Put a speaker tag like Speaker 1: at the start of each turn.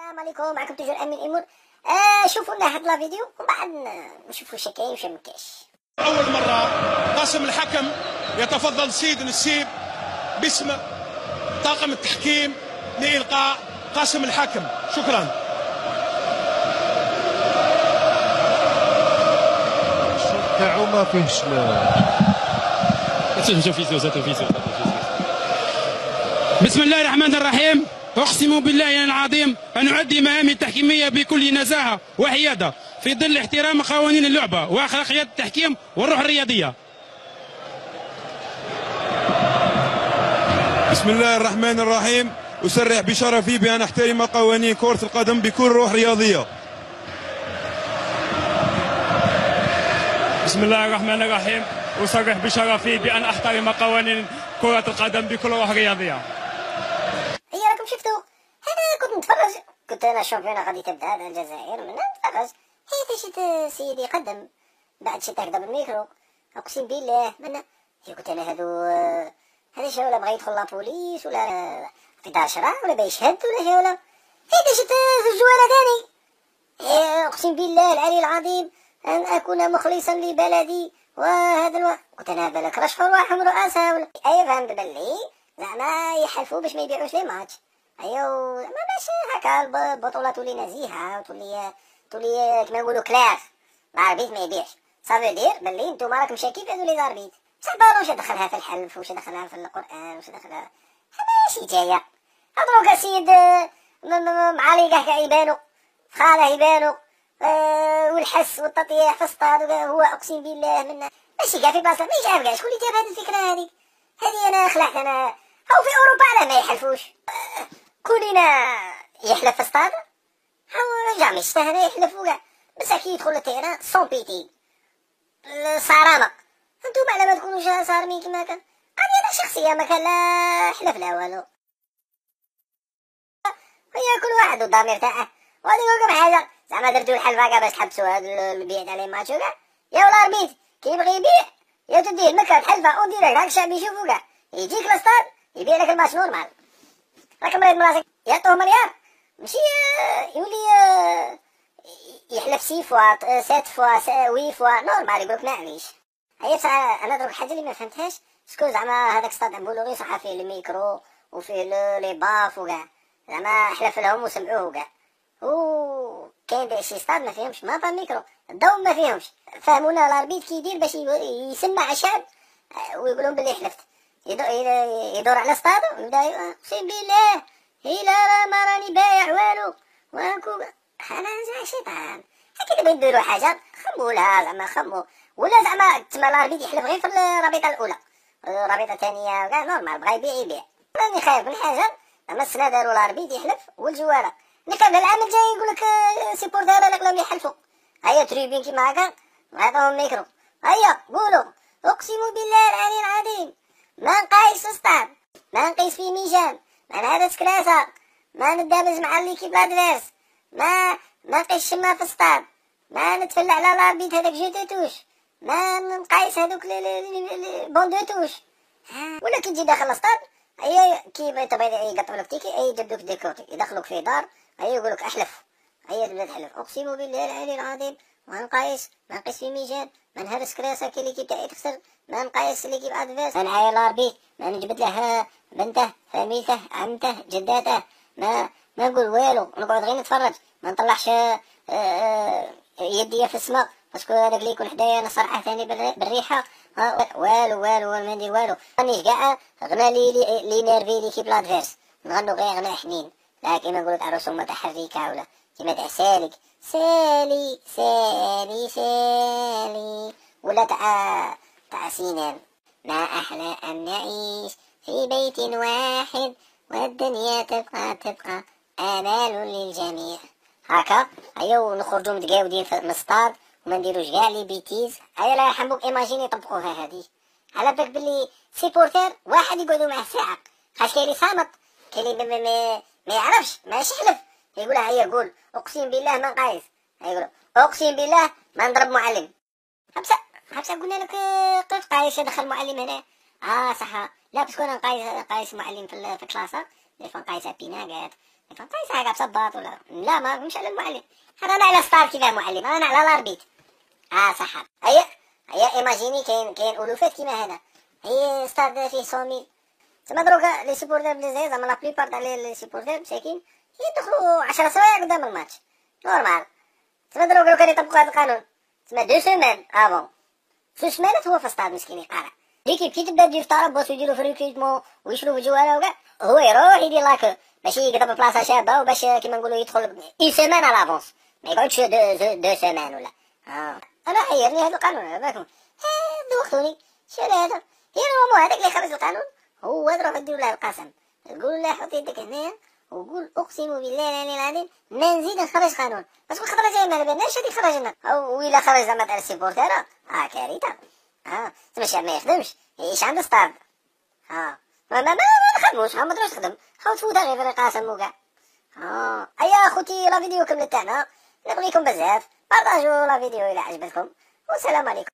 Speaker 1: السلام عليكم، معكم توجور امين ايمون. شوفوا لنا هاد لا فيديو ومن بعد نشوفوا واش كاين واش ما كاينش.
Speaker 2: اول مره قاسم الحكم يتفضل سيد النسيب باسم طاقم التحكيم لإلقاء قاسم الحكم. شكرا.
Speaker 3: الشوط تاعو ما فيهش
Speaker 4: بسم الله الرحمن الرحيم. أقسم بالله العظيم أن أؤدي مهامي التحكيمية بكل نزاهة وحيادة في ظل احترام قوانين اللعبة وأخلاقيات التحكيم والروح الرياضية.
Speaker 3: بسم الله الرحمن الرحيم. أسرح بشرفي بأن أحترم قوانين كرة القدم بكل روح رياضية.
Speaker 5: بسم الله الرحمن الرحيم. أصرح بشرفي بأن أحترم قوانين كرة القدم بكل روح رياضية.
Speaker 1: هي راكم شفتوا، انا كنت نتفرج، كنت انا الشامبيون غادي تبدا على الجزائر، من نتفرج هي شي سيدي يقدم بعد شي هكذا بالميكرو، اقسم بالله من قلت انا هذا شي ولا بغى يدخل لابوليس ولا في دار شرع ولا بيشهد ولا شي ولا هذا شي زوالة ثاني. اقسم بالله العلي العظيم ان اكون مخلصا لبلدي وهذا قلت انا بالك رشحوا رواحهم رؤساء ولا فهمت باللي زعما يحلفوا باش ما يبيعوش لي ماتش. زعما باش هكا البطوله تولي نزيهه وتولي كما نقولوا كلاغ، العربيت ما يبيعش. صافي دير باللي نتوما راكم شاكين في هذو لي زاربيت، بصح بالو واش دخلها في الحلف واش دخلها في القران واش دخلها، هذا شي جايه. هضروك السيد معالي كاع يبانو فخاله يبانو والحس والتطيح في السطاد، هو اقسم بالله من ماشي كاع في بلاصه ما يجعب كاع. شكون اللي جاب هذه الفكره هذه انا خلعت انا. هاو في اوروبا علاه ما يحلفوش؟ كلنا يحلف في السطاد، هاو جامي هنا يحلفوا كاع، بس كي يدخل التيران سون بيتي صرامه. انتوما على ما تكونوش صارمين كما كان. هذه انا شخصيه ما كان لا حلف لا والو، هي كل واحد والضمير تاعه. وغادي نقول لكم حاجه، زعما درتو الحلفه كاع باش تحبسوا هاد البيع تاع لي ماتشو كاع، يا ولا ربيت كي يبغي يبيع يا تديه المكان حلفه اون ديريكت هاك الشعب يشوفو كاع، يجيك لاستاد يبيع لك الماتش نورمال. راك مريض من راسك يعطوه مليار ماشي يولي يحلف 6 فوا 7 فوا 8 فوا نورمال يقولك معليش. هي بصح انا دروك حاجه اللي ما فهمتهاش، شكون زعما هذاك ستاد امبولوري صح فيه الميكرو وفيه لي باف وكاع، زعما حلف لهم وسمعوه كاع. كاين شي ستاد ما فيهمش ما با ميكرو، الضوء ما فيهمش. فهمونا الاربيت كيدير باش يسمع الشعب ويقول لهم بلي حلفت. يدور على ستاد ويبدا اقسم بالله لا ما راني بايع والو واكو انا زعما شيطان. هكا دابا يديروا حاجه خموا لها، زعما خموا ولا زعما تما الاربيت يحلف غير في الرابطه الاولى، الرابطه الثانيه كاع نورمال، بغا يبيع. راني خايف من حاجه زعما السنه داروا الاربيت يحلف والجواله لكن العام الجاي يقول لك سيبورتير راك لهم يحلفوا. هيا تريبين كيما هكا نعطيهم ميكرو، هيا قولوا اقسم بالله العلي العظيم ما نقايس في ستاد، ما نقيس في ميجان، ما نهرس كراسه، ما ندابز مع ليكيب لادفيرس، ما نقيس شما في ستاد، ما نتفلع على لاربيت هذاك جو دو توش، ما نقايس هذوك بون دو توش. ولا كي تجي داخل الستاد هيا كي تبغي يقطعوا لك تيكي يجبدوك ديكوتي يدخلوك في دار، هيا يقولك احلف، هيا تبدا تحلف اقسم بالله العلي العظيم ما نقايس، ما نقيس في ميجان، ما نهرس كراسه كي ليكيب تاعي تخسر، ما نقايس ليكيب ادفيرس، ما نعاير لاربيت، ما نجبد له بنته فاميلته عمته جداته، ما نقول والو، نقعد غير نتفرج، ما نطلعش يدي في السماء باسكو هذاك اللي يكون حدايا انا صراحه ثاني بالريحه والو ما ندير والو. راني كاع غنى لي نيرفي ليكيب لادفيرس، نغنو غير غنى حنين، لا كيما نقولوا تاع رسوم متحركه ولا كيما تاع سالي ولا تاع سينان. ما احلى ان نعيش في بيت واحد والدنيا تبقى امان للجميع. هكا هيا ونخرجوا متقاودين في السطاد وما نديروش كاع لي بيتيز. هيا لا يرحموك ايماجيني يطبقوها هذه على بالك بلي سيبورتير واحد يقعدوا معاه ساعه، خاش كاين اللي صامت، كاين اللي ما يعرفش ما يحلف يقولها هيا قول اقسم بالله ما نقايس، يقولوا اقسم بالله ما نضرب معلم. حبسه قلنا لك كيف قايس دخل معلم هنا؟ صح لا باسكو انا نقايس معلم في الكلاسه دي فوا نقايس بيناقات تعيس حاجه بصباط ولا لا، ما مش على المعلم. هذا انا على ستار كيما معلم، انا على الاربيت. صح. هيا ايماجيني كاين الوفات كيما هذا، هي ستاد فيه 100,000. تما دروك لي سيبورتير بليزي زعما لا بليبار تاع لي سيبورتير مساكين يدخلوا 10 سوايع قدام الماتش نورمال. تما دروك لو كانوا يطبقوا هذا القانون تما 2 سيمين افون، 2 سيمانات هو في الستاد مسكين يقارع. ليكيب كي تبدا تجي في طرابلس ويديروا في الريكروتمون ويشرو في الجواله وكاع، هو يروح يدير لاك باش يقدر بلاصه شابه وباش كيما نقولوا يدخل 1 سيمان على لافونس، ما يقعدش 2 سيمان ولا. انا حيرني هذا القانون بالكم. دوختوني شنو هذا؟ هي هو هذاك اللي خرج القانون، هو تروح ديروا له القسم، تقول له حط يدك هنايا وقول اقسم بالله العظيم ما نزيد نخرج قانون، باسكو الخطره جايه ما بالناش هذيك خرجنا، او الا خرج زعما تاع السيبورتيرا كارثه. تما الشعب ما يخدمش يعيش عند ستاد. ما نخدموش، ما تروحش تخدم، خاو تفوتها غير في القاسم وكاع. ايا خوتي لا فيديو كملت تاعنا، نبغيكم بزاف، بارطاجوا لا فيديو الى عجبتكم، والسلام عليكم.